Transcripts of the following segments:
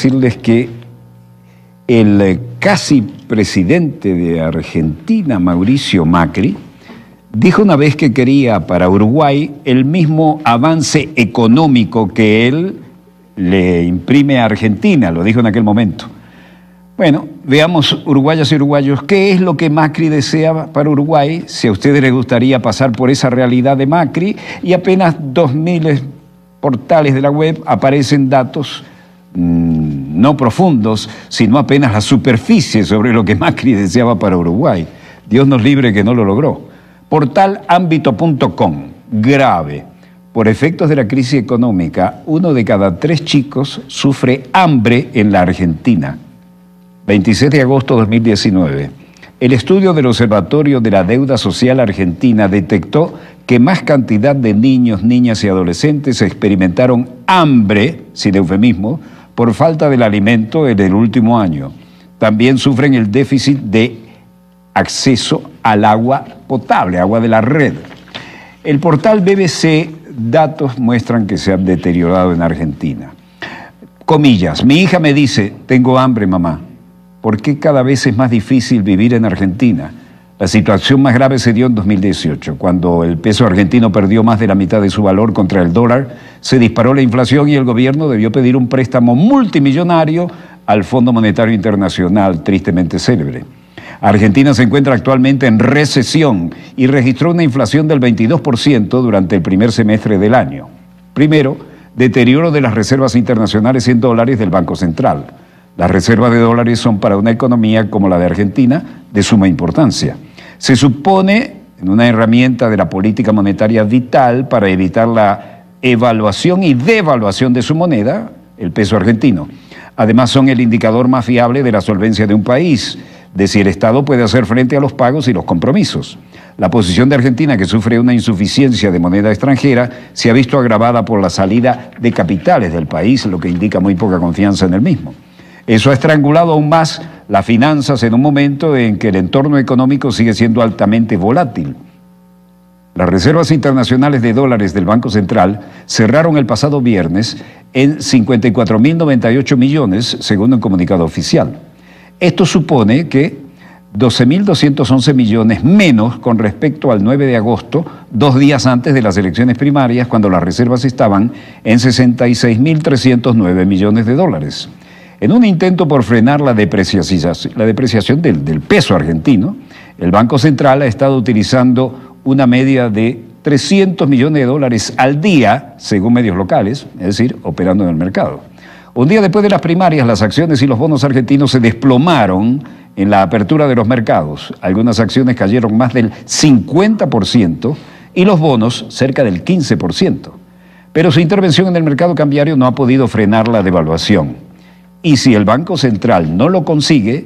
decirles que el casi presidente de Argentina, Mauricio Macri, dijo una vez que quería para Uruguay el mismo avance económico que él le imprime a Argentina, lo dijo en aquel momento. Bueno, veamos, uruguayas y uruguayos, ¿qué es lo que Macri desea para Uruguay? Si a ustedes les gustaría pasar por esa realidad de Macri, y apenas 2000 portales de la web aparecen datos no profundos, sino apenas la superficie sobre lo que Macri deseaba para Uruguay. Dios nos libre que no lo logró. Portal ámbito.com, grave. Por efectos de la crisis económica, 1 de cada 3 chicos sufre hambre en la Argentina. 26 de agosto de 2019. El estudio del Observatorio de la Deuda Social Argentina detectó que más cantidad de niños, niñas y adolescentes experimentaron hambre, sin eufemismo, por falta del alimento en el último año. También sufren el déficit de acceso al agua potable, agua de la red. El portal BBC datos muestran que se han deteriorado en Argentina. Comillas, mi hija me dice, tengo hambre, mamá. ¿Por qué cada vez es más difícil vivir en Argentina? La situación más grave se dio en 2018, cuando el peso argentino perdió más de la mitad de su valor contra el dólar, se disparó la inflación y el gobierno debió pedir un préstamo multimillonario al Fondo Monetario Internacional, tristemente célebre. Argentina se encuentra actualmente en recesión y registró una inflación del 22% durante el primer semestre del año. Primero, deterioro de las reservas internacionales en dólares del Banco Central. Las reservas de dólares son para una economía como la de Argentina de suma importancia. Se supone en una herramienta de la política monetaria vital para evitar la evaluación y devaluación de su moneda, el peso argentino. Además son el indicador más fiable de la solvencia de un país, de si el Estado puede hacer frente a los pagos y los compromisos. La posición de Argentina, que sufre una insuficiencia de moneda extranjera, se ha visto agravada por la salida de capitales del país, lo que indica muy poca confianza en el mismo. Eso ha estrangulado aún más las finanzas en un momento en que el entorno económico sigue siendo altamente volátil. Las reservas internacionales de dólares del Banco Central cerraron el pasado viernes en 54.098 millones, según un comunicado oficial. Esto supone que 12.211 millones menos con respecto al 9 de agosto, 2 días antes de las elecciones primarias, cuando las reservas estaban en 66.309 millones de dólares. En un intento por frenar la depreciación del peso argentino, el Banco Central ha estado utilizando una media de 300 millones de dólares al día, según medios locales, es decir, operando en el mercado. Un día después de las primarias, las acciones y los bonos argentinos se desplomaron en la apertura de los mercados. Algunas acciones cayeron más del 50% y los bonos cerca del 15%. Pero su intervención en el mercado cambiario no ha podido frenar la devaluación. Y si el Banco Central no lo consigue,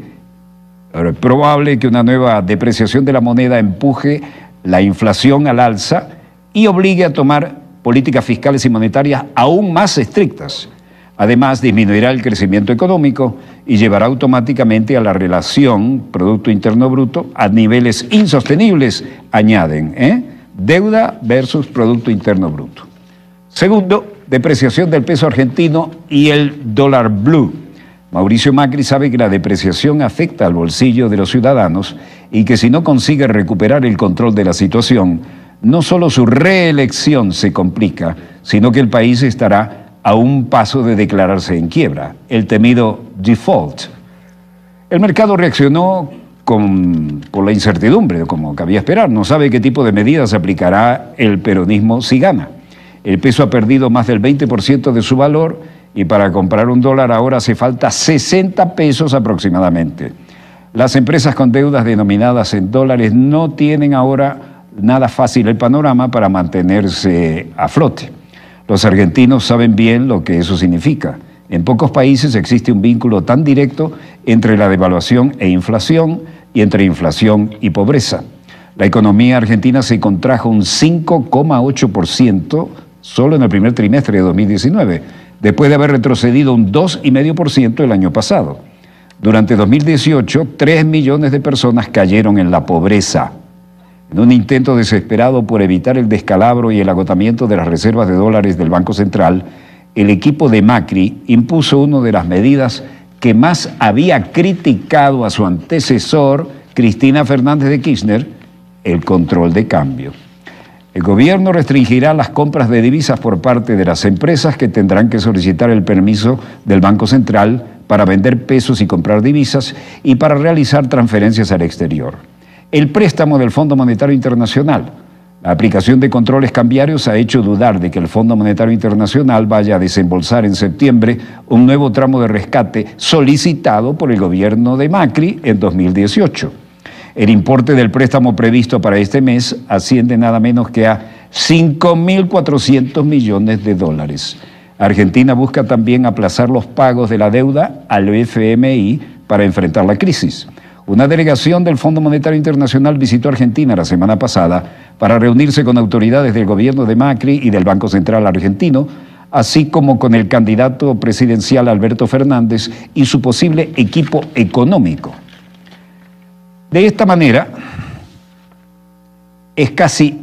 es probable que una nueva depreciación de la moneda empuje la inflación al alza y obligue a tomar políticas fiscales y monetarias aún más estrictas. Además, disminuirá el crecimiento económico y llevará automáticamente a la relación Producto Interno Bruto a niveles insostenibles, añaden, deuda versus Producto Interno Bruto. Segundo, depreciación del peso argentino y el dólar blue. Mauricio Macri sabe que la depreciación afecta al bolsillo de los ciudadanos y que si no consigue recuperar el control de la situación, no solo su reelección se complica, sino que el país estará a un paso de declararse en quiebra, el temido default. El mercado reaccionó por la incertidumbre, como cabía esperar. No sabe qué tipo de medidas aplicará el peronismo si gana. El peso ha perdido más del 20% de su valor y para comprar un dólar ahora hace falta 60 pesos aproximadamente. Las empresas con deudas denominadas en dólares no tienen ahora nada fácil el panorama para mantenerse a flote. Los argentinos saben bien lo que eso significa. En pocos países existe un vínculo tan directo entre la devaluación e inflación y entre inflación y pobreza. La economía argentina se contrajo un 5,8% solo en el primer trimestre de 2019, después de haber retrocedido un 2,5% el año pasado. Durante 2018, 3 millones de personas cayeron en la pobreza. En un intento desesperado por evitar el descalabro y el agotamiento de las reservas de dólares del Banco Central, el equipo de Macri impuso una de las medidas que más había criticado a su antecesor, Cristina Fernández de Kirchner, el control de cambio. El gobierno restringirá las compras de divisas por parte de las empresas que tendrán que solicitar el permiso del Banco Central para vender pesos y comprar divisas y para realizar transferencias al exterior. El préstamo del Fondo Monetario Internacional. La aplicación de controles cambiarios ha hecho dudar de que el Fondo Monetario Internacional vaya a desembolsar en septiembre un nuevo tramo de rescate solicitado por el gobierno de Macri en 2018. El importe del préstamo previsto para este mes asciende nada menos que a 5.400 millones de dólares. Argentina busca también aplazar los pagos de la deuda al FMI para enfrentar la crisis. Una delegación del Fondo Monetario Internacional visitó Argentina la semana pasada para reunirse con autoridades del gobierno de Macri y del Banco Central argentino, así como con el candidato presidencial Alberto Fernández y su posible equipo económico. De esta manera, es casi...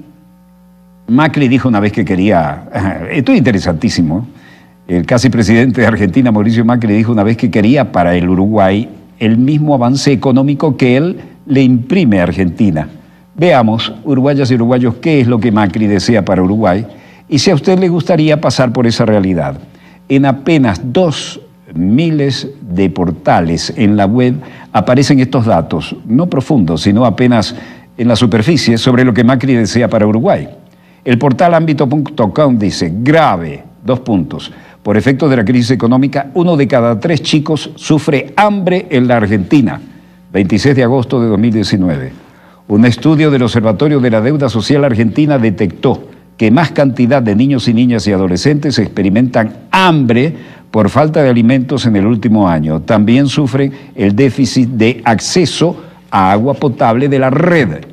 Macri dijo una vez que quería... Esto es interesantísimo. El casi presidente de Argentina, Mauricio Macri, dijo una vez que quería para el Uruguay el mismo avance económico que él le imprime a Argentina. Veamos, uruguayas y uruguayos, qué es lo que Macri desea para Uruguay y si a usted le gustaría pasar por esa realidad. En apenas 2 miles de portales en la web aparecen estos datos, no profundos, sino apenas en la superficie, sobre lo que Macri desea para Uruguay. El portal ámbito.com dice, grave, 2 puntos. Por efecto de la crisis económica, 1 de cada 3 chicos sufre hambre en la Argentina. 26 de agosto de 2019. Un estudio del Observatorio de la Deuda Social Argentina detectó que más cantidad de niños y niñas y adolescentes experimentan hambre por falta de alimentos en el último año. También sufren el déficit de acceso a agua potable de la red.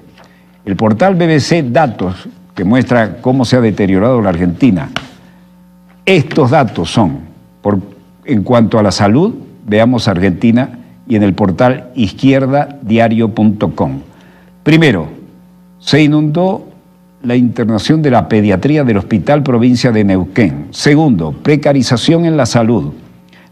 El portal BBC Datos, que muestra cómo se ha deteriorado la Argentina. Estos datos son, en cuanto a la salud, veamos Argentina y en el portal izquierdadiario.com. Primero, se inundó la internación de la pediatría del Hospital Provincia de Neuquén. Segundo, precarización en la salud.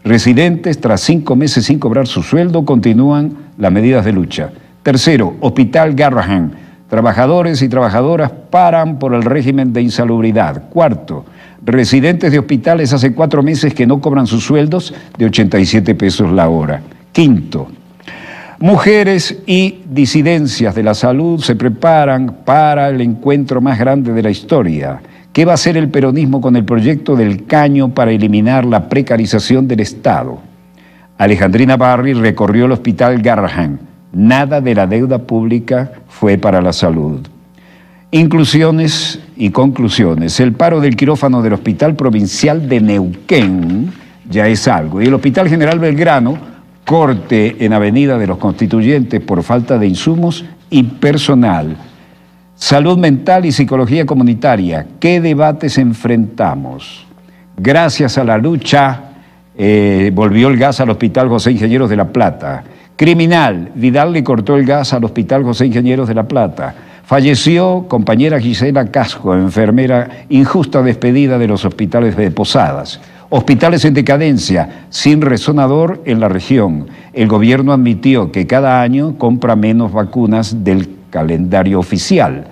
Residentes, tras 5 meses sin cobrar su sueldo, continúan las medidas de lucha. Tercero, Hospital Garrahan. Trabajadores y trabajadoras paran por el régimen de insalubridad. Cuarto, residentes de hospitales hace 4 meses que no cobran sus sueldos de 87 pesos la hora. Quinto, mujeres y disidencias de la salud se preparan para el encuentro más grande de la historia. ¿Qué va a hacer el peronismo con el proyecto del caño para eliminar la precarización del Estado? Alejandrina Barri recorrió el Hospital Garrahan. Nada de la deuda pública fue para la salud. Inclusiones y conclusiones. El paro del quirófano del Hospital Provincial de Neuquén ya es algo. Y el Hospital General Belgrano, corte en Avenida de los Constituyentes por falta de insumos y personal. Salud mental y psicología comunitaria. ¿Qué debates enfrentamos? Gracias a la lucha, volvió el gas al Hospital José Ingenieros de La Plata. Criminal, Vidal le cortó el gas al Hospital José Ingenieros de La Plata. Falleció compañera Gisela Casco, enfermera injusta despedida de los hospitales de Posadas. Hospitales en decadencia, sin resonador en la región. El gobierno admitió que cada año compra menos vacunas del calendario oficial.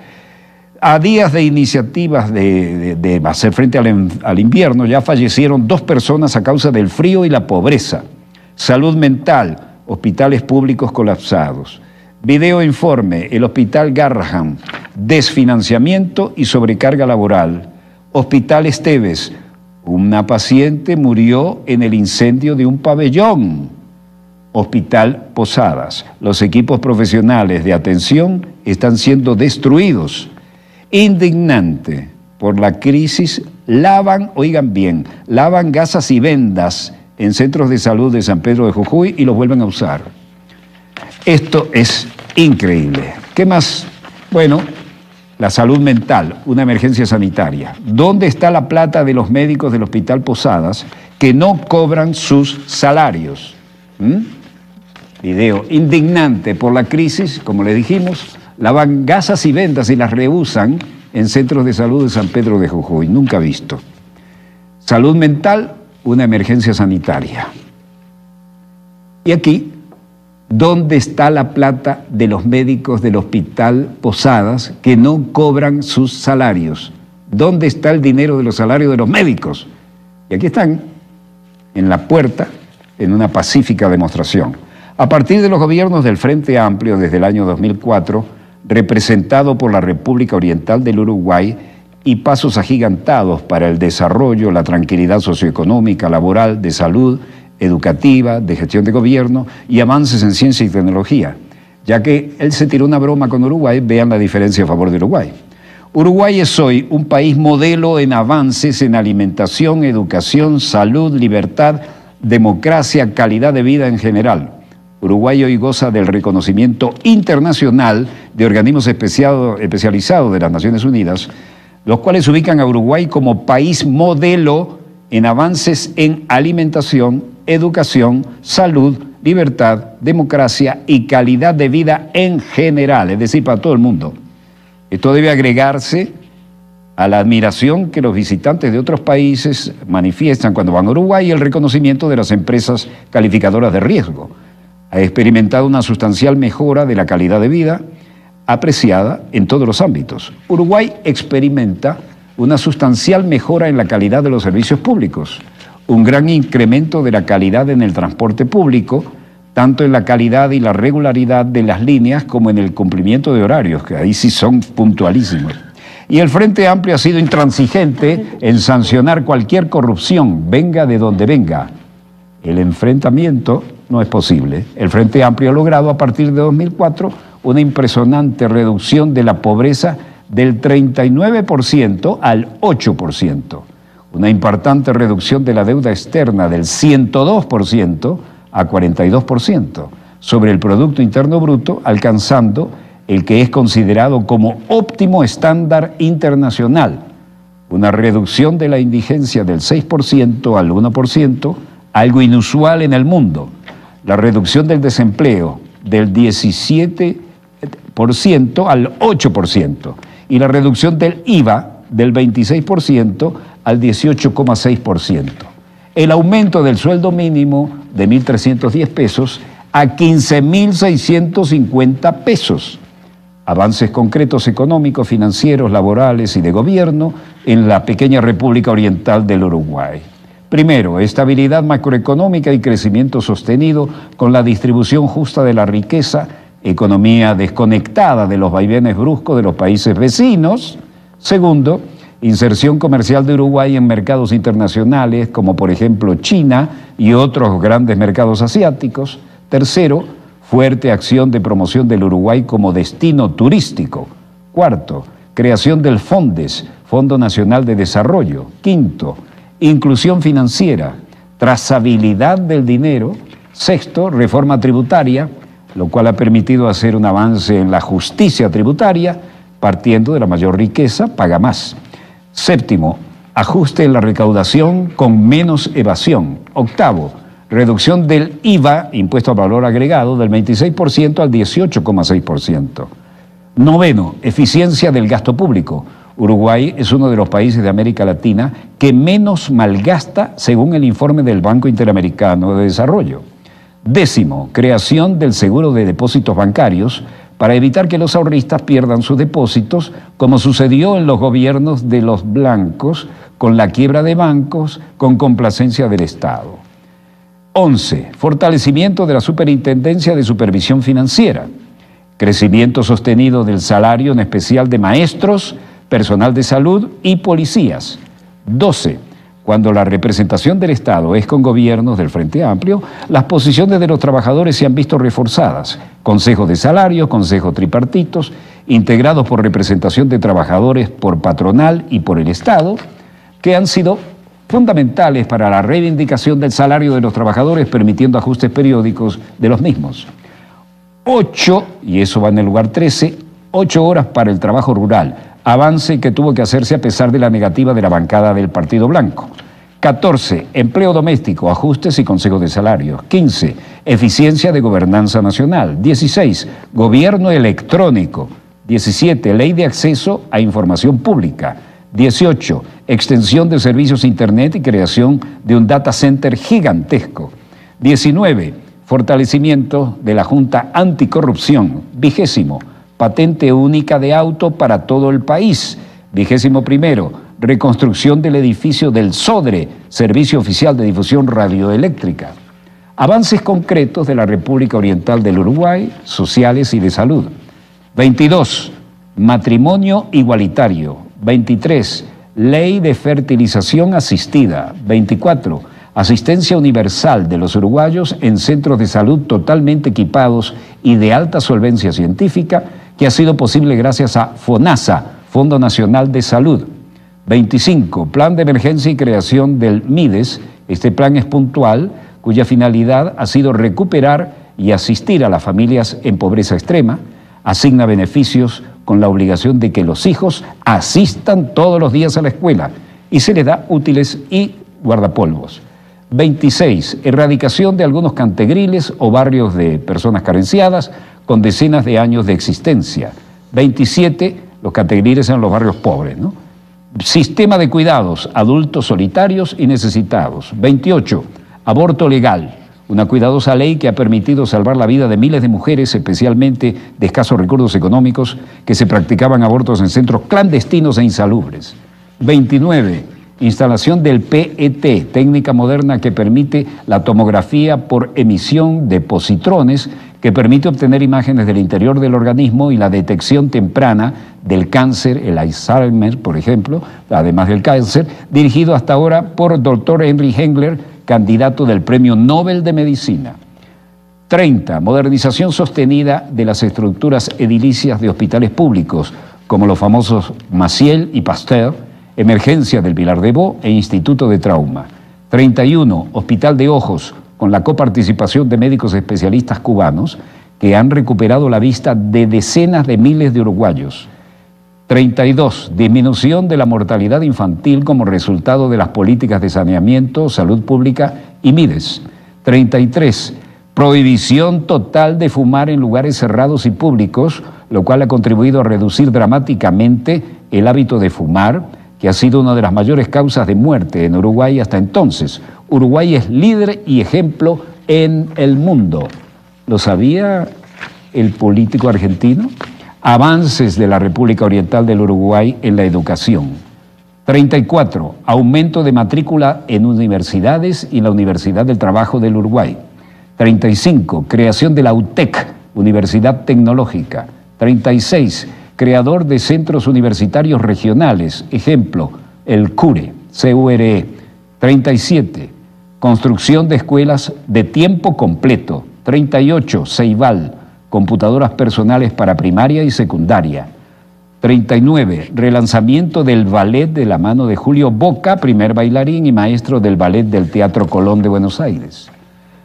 A días de iniciativas de hacer frente al invierno, ya fallecieron 2 personas a causa del frío y la pobreza. Salud mental, hospitales públicos colapsados. Video informe, el Hospital Garrahan, desfinanciamiento y sobrecarga laboral. Hospital Esteves, una paciente murió en el incendio de un pabellón. Hospital Posadas, los equipos profesionales de atención están siendo destruidos. Indignante, por la crisis, lavan, oigan bien, lavan gasas y vendas en centros de salud de San Pedro de Jujuy y los vuelven a usar. Esto es increíble. ¿Qué más? Bueno, la salud mental, una emergencia sanitaria. ¿Dónde está la plata de los médicos del Hospital Posadas que no cobran sus salarios? Video indignante por la crisis, como le dijimos, lavan gasas y vendas y las reusan en centros de salud de San Pedro de Jujuy. Nunca visto. Salud mental, una emergencia sanitaria. Y aquí, ¿dónde está la plata de los médicos del Hospital Posadas que no cobran sus salarios? ¿Dónde está el dinero de los salarios de los médicos? Y aquí están, en la puerta, en una pacífica demostración. A partir de los gobiernos del Frente Amplio desde el año 2004, representado por la República Oriental del Uruguay, y pasos agigantados para el desarrollo, la tranquilidad socioeconómica, laboral, de salud, educativa, de gestión de gobierno y avances en ciencia y tecnología. Ya que él se tiró una broma con Uruguay, vean la diferencia a favor de Uruguay. Uruguay es hoy un país modelo en avances en alimentación, educación, salud, libertad, democracia, calidad de vida en general. Uruguay hoy goza del reconocimiento internacional de organismos especializados de las Naciones Unidas, los cuales ubican a Uruguay como país modelo en avances en alimentación, educación, salud, libertad, democracia y calidad de vida en general, es decir, para todo el mundo. Esto debe agregarse a la admiración que los visitantes de otros países manifiestan cuando van a Uruguay y el reconocimiento de las empresas calificadoras de riesgo. Ha experimentado una sustancial mejora de la calidad de vida apreciada en todos los ámbitos. Uruguay experimenta una sustancial mejora en la calidad de los servicios públicos, un gran incremento de la calidad en el transporte público, tanto en la calidad y la regularidad de las líneas como en el cumplimiento de horarios, que ahí sí son puntualísimos. Y el Frente Amplio ha sido intransigente en sancionar cualquier corrupción, venga de donde venga. El enfrentamiento no es posible. El Frente Amplio ha logrado a partir de 2004 una impresionante reducción de la pobreza del 39% al 8%, una importante reducción de la deuda externa del 102% a 42% sobre el Producto Interno Bruto, alcanzando el que es considerado como óptimo estándar internacional, una reducción de la indigencia del 6% al 1%, algo inusual en el mundo, la reducción del desempleo del 17% al 8% y la reducción del IVA del 26% al 18,6%. El aumento del sueldo mínimo de 1.310 pesos a 15.650 pesos. Avances concretos económicos, financieros, laborales y de gobierno en la pequeña República Oriental del Uruguay. Primero, estabilidad macroeconómica y crecimiento sostenido con la distribución justa de la riqueza, economía desconectada de los vaivenes bruscos de los países vecinos. Segundo, inserción comercial de Uruguay en mercados internacionales, como por ejemplo China y otros grandes mercados asiáticos. Tercero, fuerte acción de promoción del Uruguay como destino turístico. Cuarto, creación del FONDES, Fondo Nacional de Desarrollo. Quinto, inclusión financiera, trazabilidad del dinero. Sexto, reforma tributaria, lo cual ha permitido hacer un avance en la justicia tributaria, partiendo de la mayor riqueza, paga más. Séptimo, ajuste en la recaudación con menos evasión. Octavo, reducción del IVA, impuesto al valor agregado, del 26% al 18,6%. Noveno, eficiencia del gasto público. Uruguay es uno de los países de América Latina que menos malgasta según el informe del Banco Interamericano de Desarrollo. Décimo, creación del seguro de depósitos bancarios para evitar que los ahorristas pierdan sus depósitos, como sucedió en los gobiernos de los blancos, con la quiebra de bancos, con complacencia del Estado. 11. Fortalecimiento de la Superintendencia de Supervisión Financiera. Crecimiento sostenido del salario, en especial de maestros, personal de salud y policías. 12. Cuando la representación del Estado es con gobiernos del Frente Amplio, las posiciones de los trabajadores se han visto reforzadas. Consejos de salarios, consejos tripartitos, integrados por representación de trabajadores por patronal y por el Estado, que han sido fundamentales para la reivindicación del salario de los trabajadores, permitiendo ajustes periódicos de los mismos. 8, y eso va en el lugar 13, 8 horas para el trabajo rural, avance que tuvo que hacerse a pesar de la negativa de la bancada del Partido Blanco. 14, empleo doméstico, ajustes y consejos de salarios. 15, eficiencia de gobernanza nacional. 16, gobierno electrónico. 17, ley de acceso a información pública. 18, extensión de servicios Internet y creación de un data center gigantesco. 19, fortalecimiento de la Junta Anticorrupción. 20, patente única de auto para todo el país. 21, reconstrucción del edificio del SODRE, Servicio Oficial de Difusión Radioeléctrica. Avances concretos de la República Oriental del Uruguay, sociales y de salud. 22, matrimonio igualitario. 23, ley de fertilización asistida. 24, asistencia universal de los uruguayos en centros de salud totalmente equipados y de alta solvencia científica, que ha sido posible gracias a FONASA, Fondo Nacional de Salud. 25, plan de emergencia y creación del MIDES. Este plan es puntual, cuya finalidad ha sido recuperar y asistir a las familias en pobreza extrema. Asigna beneficios con la obligación de que los hijos asistan todos los días a la escuela y se les da útiles y guardapolvos. 26, erradicación de algunos cantegriles o barrios de personas carenciadas con decenas de años de existencia. 27, los cantegriles en los barrios pobres, ¿no? Sistema de cuidados, adultos solitarios y necesitados. 28, aborto legal, una cuidadosa ley que ha permitido salvar la vida de miles de mujeres, especialmente de escasos recursos económicos, que se practicaban abortos en centros clandestinos e insalubres. 29, instalación del PET, técnica moderna que permite la tomografía por emisión de positrones, que permite obtener imágenes del interior del organismo y la detección temprana del cáncer, el Alzheimer, por ejemplo, además del cáncer, dirigido hasta ahora por el doctor Henry Hengler, candidato del Premio Nobel de Medicina. 30, modernización sostenida de las estructuras edilicias de hospitales públicos, como los famosos Maciel y Pasteur, emergencia del Vilar de Bo e Instituto de Trauma. 31, Hospital de Ojos, con la coparticipación de médicos especialistas cubanos que han recuperado la vista de decenas de miles de uruguayos. 32, disminución de la mortalidad infantil como resultado de las políticas de saneamiento, salud pública y MIDES. 33, prohibición total de fumar en lugares cerrados y públicos, lo cual ha contribuido a reducir dramáticamente el hábito de fumar, que ha sido una de las mayores causas de muerte en Uruguay hasta entonces. Uruguay es líder y ejemplo en el mundo. ¿Lo sabía el político argentino? Avances de la República Oriental del Uruguay en la educación. 34, aumento de matrícula en universidades y la Universidad del Trabajo del Uruguay. 35, creación de la UTEC, Universidad Tecnológica. 36, creador de centros universitarios regionales, ejemplo, el CURE, C-U-R-E. 37, construcción de escuelas de tiempo completo. 38, Ceibal, computadoras personales para primaria y secundaria. 39, relanzamiento del ballet de la mano de Julio Boca, primer bailarín y maestro del ballet del Teatro Colón de Buenos Aires.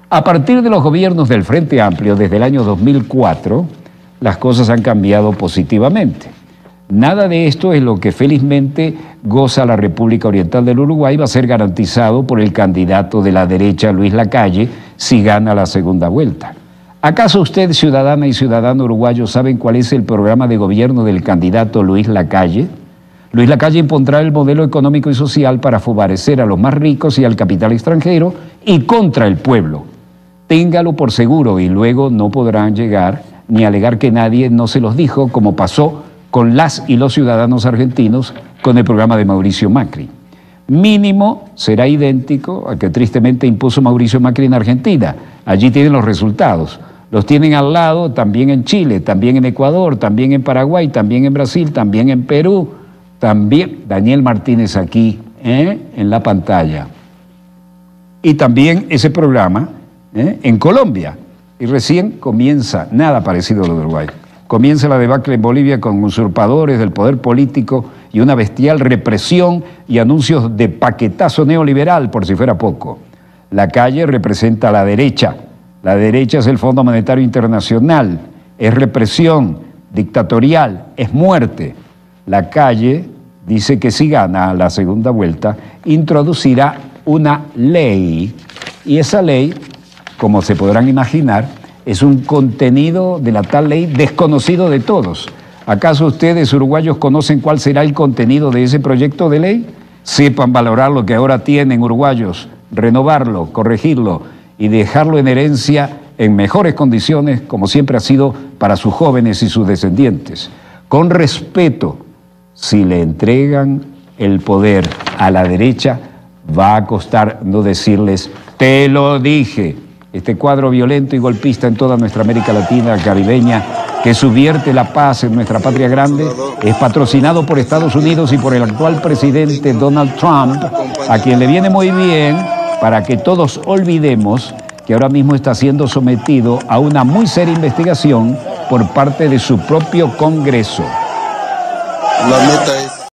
A partir de los gobiernos del Frente Amplio, desde el año 2004, las cosas han cambiado positivamente. Nada de esto es lo que felizmente goza la República Oriental del Uruguay, va a ser garantizado por el candidato de la derecha, Luis Lacalle, si gana la segunda vuelta. ¿Acaso usted, ciudadana y ciudadano uruguayo, saben cuál es el programa de gobierno del candidato Luis Lacalle? Luis Lacalle impondrá el modelo económico y social para favorecer a los más ricos y al capital extranjero y contra el pueblo. Téngalo por seguro y luego no podrán llegar ni alegar que nadie no se los dijo, como pasó con las y los ciudadanos argentinos con el programa de Mauricio Macri. Mínimo será idéntico al que tristemente impuso Mauricio Macri en Argentina. Allí tienen los resultados. Los tienen al lado también en Chile, también en Ecuador, también en Paraguay, también en Brasil, también en Perú, también Daniel Martínez aquí en la pantalla. Y también ese programa en Colombia. Y recién comienza, nada parecido a lo de Uruguay, comienza la debacle en Bolivia con usurpadores del poder político y una bestial represión y anuncios de paquetazo neoliberal, por si fuera poco. Lacalle representa a la derecha es el Fondo Monetario Internacional, es represión dictatorial, es muerte. Lacalle dice que si gana la segunda vuelta, introducirá una ley, y esa ley, como se podrán imaginar, es un contenido de la tal ley desconocido de todos. ¿Acaso ustedes, uruguayos, conocen cuál será el contenido de ese proyecto de ley? sepan valorar lo que ahora tienen uruguayos, renovarlo, corregirlo y dejarlo en herencia en mejores condiciones, como siempre ha sido para sus jóvenes y sus descendientes. Con respeto, si le entregan el poder a la derecha, va a costar no decirles, te lo dije. Este cuadro violento y golpista en toda nuestra América Latina, caribeña, que subvierte la paz en nuestra patria grande, es patrocinado por Estados Unidos y por el actual presidente Donald Trump, a quien le viene muy bien para que todos olvidemos que ahora mismo está siendo sometido a una muy seria investigación por parte de su propio Congreso. La meta es